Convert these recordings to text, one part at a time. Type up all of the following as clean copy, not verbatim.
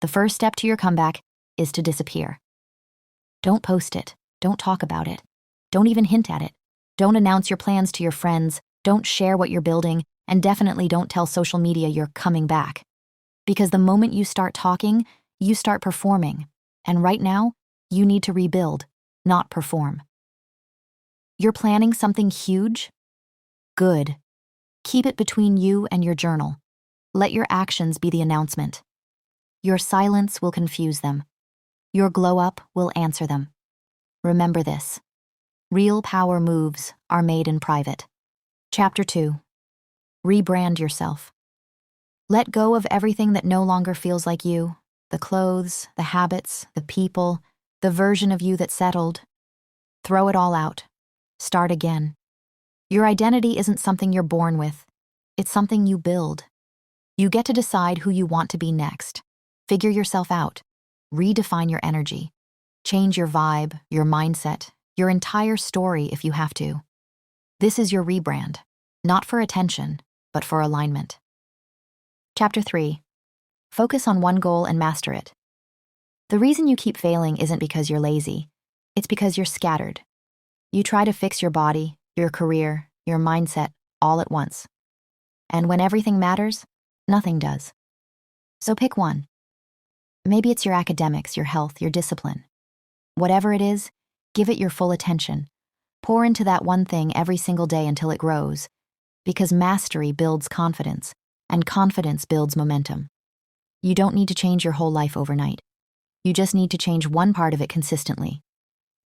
The first step to your comeback is to disappear. Don't post it. Don't talk about it. Don't even hint at it. Don't announce your plans to your friends. Don't share what you're building. And definitely don't tell social media you're coming back. Because the moment you start talking, you start performing. And right now, you need to rebuild, not perform. You're planning something huge? Good. Keep it between you and your journal. Let your actions be the announcement. Your silence will confuse them. Your glow-up will answer them. Remember this. Real power moves are made in private. Chapter 2. Rebrand yourself. Let go of everything that no longer feels like you. The clothes, the habits, the people, the version of you that settled. Throw it all out. Start again. Your identity isn't something you're born with. It's something you build. You get to decide who you want to be next. Figure yourself out. Redefine your energy. Change your vibe, your mindset, your entire story if you have to. This is your rebrand, not for attention, but for alignment. Chapter 3. Focus on one goal and master it. The reason you keep failing isn't because you're lazy. It's because you're scattered. You try to fix your body, your career, your mindset all at once. And when everything matters, nothing does. So pick one. Maybe it's your academics, your health, your discipline. Whatever it is, give it your full attention. Pour into that one thing every single day until it grows. Because mastery builds confidence, and confidence builds momentum. You don't need to change your whole life overnight. You just need to change one part of it consistently.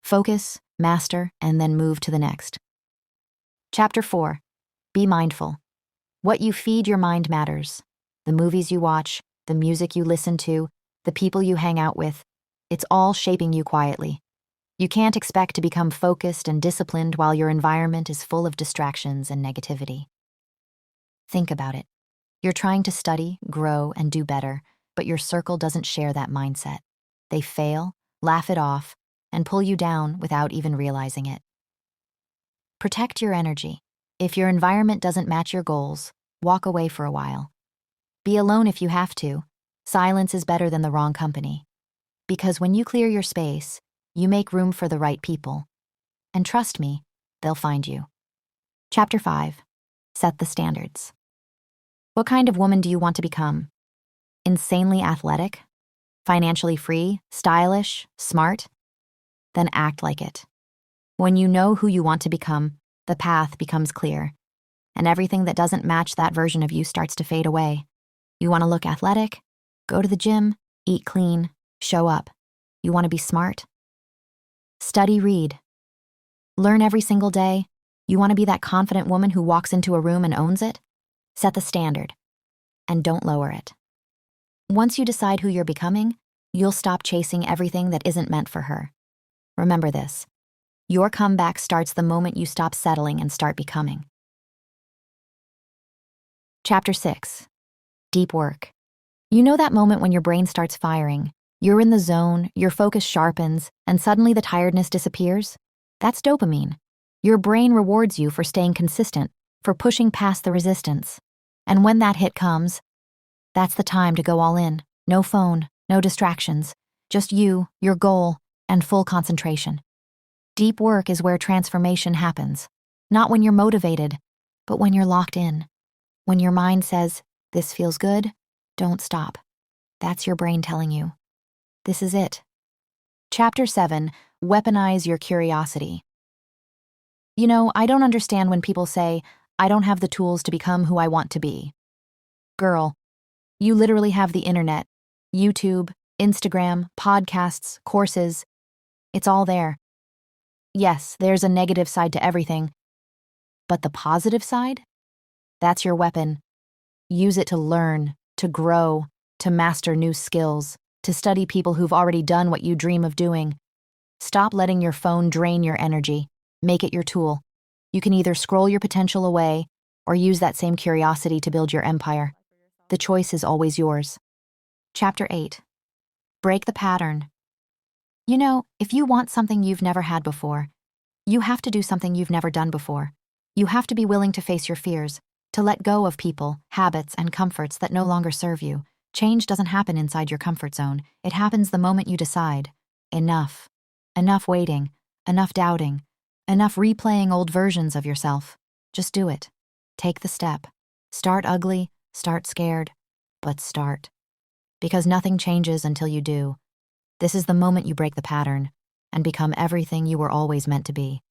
Focus, master, and then move to the next. Chapter 4. Be mindful. What you feed your mind matters. The movies you watch, the music you listen to, the people you hang out with, it's all shaping you quietly. You can't expect to become focused and disciplined while your environment is full of distractions and negativity. Think about it. You're trying to study, grow, and do better, but your circle doesn't share that mindset. They fail, laugh it off, and pull you down without even realizing it. Protect your energy. If your environment doesn't match your goals, walk away for a while. Be alone if you have to. Silence is better than the wrong company. Because when you clear your space, you make room for the right people. And trust me, they'll find you. Chapter 5. Set the standards. What kind of woman do you want to become? Insanely athletic? Financially free? Stylish? Smart? Then act like it. When you know who you want to become, the path becomes clear, and everything that doesn't match that version of you starts to fade away. You want to look athletic? Go to the gym, eat clean, show up. You want to be smart? Study, read. Learn every single day. You want to be that confident woman who walks into a room and owns it? Set the standard, and don't lower it. Once you decide who you're becoming, you'll stop chasing everything that isn't meant for her. Remember this. Your comeback starts the moment you stop settling and start becoming. Chapter 6. Deep work. You know that moment when your brain starts firing, you're in the zone, your focus sharpens, and suddenly the tiredness disappears? That's dopamine. Your brain rewards you for staying consistent, for pushing past the resistance. And when that hit comes, that's the time to go all in. No phone, no distractions, just you, your goal, and full concentration. Deep work is where transformation happens. Not when you're motivated, but when you're locked in. When your mind says, "This feels good," don't stop. That's your brain telling you, this is it. Chapter 7. Weaponize your curiosity. You know, I don't understand when people say, "I don't have the tools to become who I want to be." Girl, you literally have the internet, YouTube, Instagram, podcasts, courses. It's all there. Yes, there's a negative side to everything. But the positive side? That's your weapon. Use it to learn, to grow, to master new skills, to study people who've already done what you dream of doing. Stop letting your phone drain your energy. Make it your tool. You can either scroll your potential away or use that same curiosity to build your empire. The choice is always yours. Chapter 8. Break the pattern. You know, if you want something you've never had before, you have to do something you've never done before. You have to be willing to face your fears, to let go of people, habits, and comforts that no longer serve you, Change doesn't happen inside your comfort zone. It happens the moment you decide, enough. Enough waiting, enough doubting, enough replaying old versions of yourself. Just do it. Take the step. Start ugly, start scared, but start. Because nothing changes until you do. This is the moment you break the pattern and become everything you were always meant to be.